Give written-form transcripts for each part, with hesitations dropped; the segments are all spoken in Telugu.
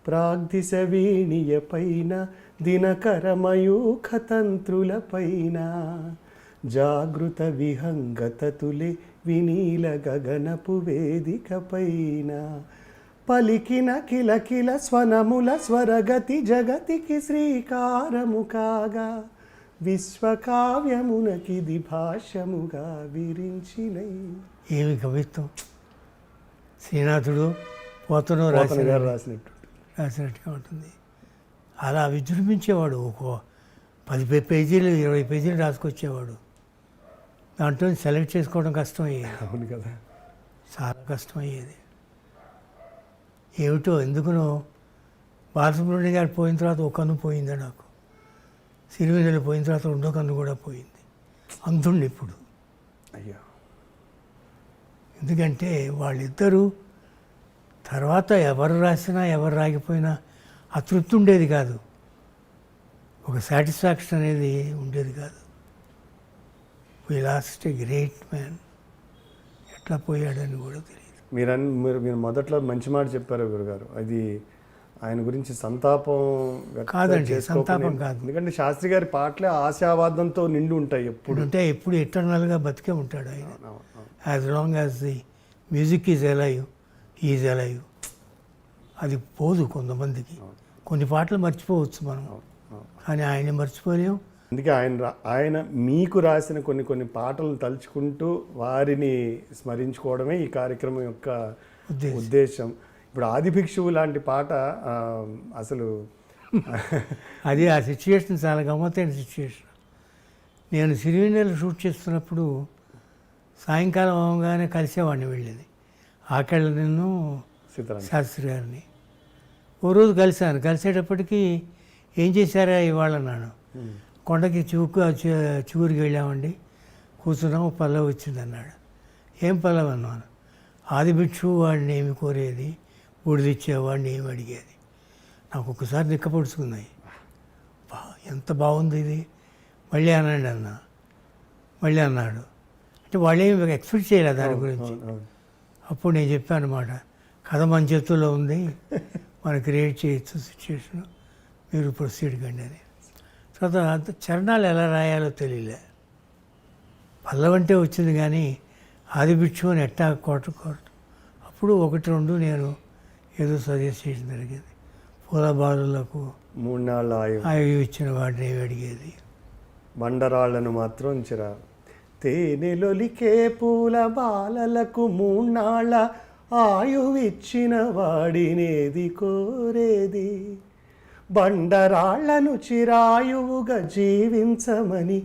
ప్రాగ్దిశ వీణియ పైన దినకరమయూఖతంత్రుల పైన జాగృత విహంగతతులే వినీల గగనపు వేదిక పైన పలికిన కిలకిల స్వనముల స్వరగతి జగతికి శ్రీకారము కాగా విశ్వకావ్యమునకిది భాష్యముగా విరించినై. ఏమి కవిత్వం! శ్రీనాథుడు పోతను రాసినట్టుగా ఉంటుంది. అలా విజృంభించేవాడు. ఒక 10 పేజీలు 20 పేజీలు రాసుకొచ్చేవాడు. దాంట్లో సెలెక్ట్ చేసుకోవడం కష్టమయ్యేది. అవును కదా, చాలా కష్టమయ్యేది. ఏమిటో ఎందుకునో బాలసుబ్రహ్మణ్యం గారు పోయిన తర్వాత ఒక కన్ను పోయిందా నాకు, సిరివెన్నెల పోయిన తర్వాత రెండో కన్ను కూడా పోయింది. అంతుండి ఇప్పుడు. అయ్యా, ఎందుకంటే వాళ్ళిద్దరూ తర్వాత ఎవరు రాసినా ఎవరు రాగిపోయినా ఆ తృప్తి ఉండేది కాదు, ఒక సాటిస్ఫాక్షన్ అనేది ఉండేది కాదు. వి లాస్ట్ ఎ గ్రేట్ మ్యాన్. ఎట్లా పోయాడని కూడా తెలియదు. మీరు మొదట్లో మంచి మాట చెప్పారు గురుగారు. అది ఆయన గురించి సంతాపం కాదండి, సంతాపం కాదు. ఎందుకంటే శాస్త్రి గారి పాటలే ఆశావాదంతో నిండి ఉంటాయి. ఎప్పుడు ఎటర్నల్గా బతికే ఉంటాడు ఆయన. As long as the music is alive, is alive. అది పోదు కొంతమందికి. కొన్ని పాటలు మర్చిపోవచ్చు మనం, కానీ ఆయన మర్చిపోలేం. అందుకే ఆయన మీకు రాసిన కొన్ని పాటలను తలుచుకుంటూ వారిని స్మరించుకోవడమే ఈ కార్యక్రమం యొక్క ఉద్దేశం. ఇప్పుడు ఆదిభిక్షువు లాంటి పాట అసలు అది ఆ సిచ్యుయేషన్ చాలా గమ్మత్తైన సిచ్యుయేషన్. నేను సిరివెన్నెల షూట్ చేస్తున్నప్పుడు సాయంకాలం అవగానే కలిసేవాడిని వెళ్ళేది. ఆకెళ్ళ నేను శాస్త్రి గారిని ఓ రోజు కలిశాను. కలిసేటప్పటికీ ఏం చేశారా ఇవాళ అన్నాను. కొండకి చివరికి వెళ్ళామండి, కూర్చున్నాము, పల్లవి వచ్చింది అన్నాడు. ఏం పల్లవి అన్నాను. ఆదిభిక్షు వాడిని ఏమి కోరేది, బూడిదిచ్చేవాడిని ఏమి అడిగేది. నాకు ఒకసారి నిక్కపొడుచుకున్నాయి. ఎంత బాగుంది ఇది, మళ్ళీ అనండి అన్నా. మళ్ళీ అన్నాడు. అంటే వాళ్ళేమి ఎక్స్పెక్ట్ చేయలేదు దాని గురించి. అప్పుడు నేను చెప్పాను అన్నమాట, కథ మన చేతుల్లో ఉంది, మనం క్రియేట్ చేయొచ్చు సిచ్యువేషన్, మీరు ప్రొసీడ్ కండి అని. తర్వాత చరణాలు ఎలా రాయాలో తెలియలే. పల్లవంటే వచ్చింది కానీ ఆదిభిక్షు అని ఎట్టా కోట. అప్పుడు 1-2 నేను ఏదో సజెస్ట్ చేయడం జరిగింది. పూల బాలులకు 3 నాళ్ళ ఆయువు ఇచ్చిన వాడిని ఏమి అడిగేది. బండరాళ్లను మాత్రం చిరా తేనెలొలికే పూల బాలలకు 3 నాళ్ళ ఆయువిచ్చిన వాడినేది కోరేది. బండరాళ్లను చిరాయువుగా జీవించమని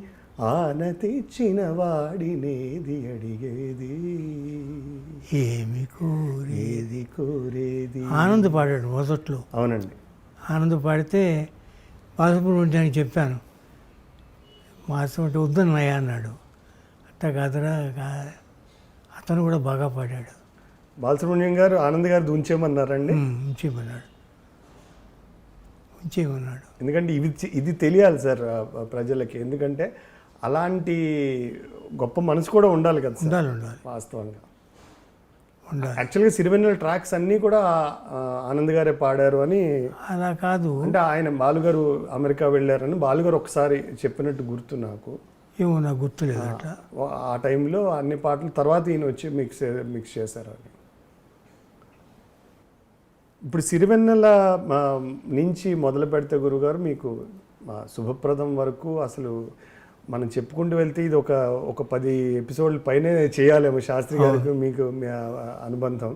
ఆనతిచ్చిన వాడినేది అడిగేది. ఏమి కోరేది కోరేది. ఆనంద్ పాడాడు మొదట్లో. అవునండి, ఆనంద్ పాడితే బాలసుబ్రహ్మణ్యానికి చెప్పాను. మాసం అంటే వద్దన్నయ్య అన్నాడు. అట్టా కాదురా, అతను కూడా బాగా పాడాడు. బాలసుబ్రహ్మణ్యం గారు ఆనంద్ గారు ఉంచేయమన్నారండి. ఉంచేయమన్నాడు. ఎందుకంటే ఇది తెలియాలి సార్ ప్రజలకి. ఎందుకంటే అలాంటి గొప్ప మనసు కూడా ఉండాలి కదా. ఉండాలి వాస్తవంగా ఉండాలి. యాక్చువల్గా సిరివెన్నెల ట్రాక్స్ అన్నీ కూడా ఆనంద్ గారే పాడారు అని. అలా కాదు, అంటే ఆయన బాలుగారు అమెరికా వెళ్ళారని బాలుగారు ఒకసారి చెప్పినట్టు గుర్తు నాకు. ఏమో నాకు గుర్తులేదు. అట్లా ఆ టైంలో అన్ని పాటలు తర్వాత ఈయన వచ్చి మిక్స్ చేశారు అని. ఇప్పుడు సిరివెన్నెల నుంచి మొదలు పెడితే గురుగారు మీకు శుభప్రదం వరకు అసలు మనం చెప్పుకుంటూ వెళ్తే ఇది ఒక 10 ఎపిసోడ్ల పైనే చేయాలేమో శాస్త్రి గారికి మీకు మీ అనుబంధం.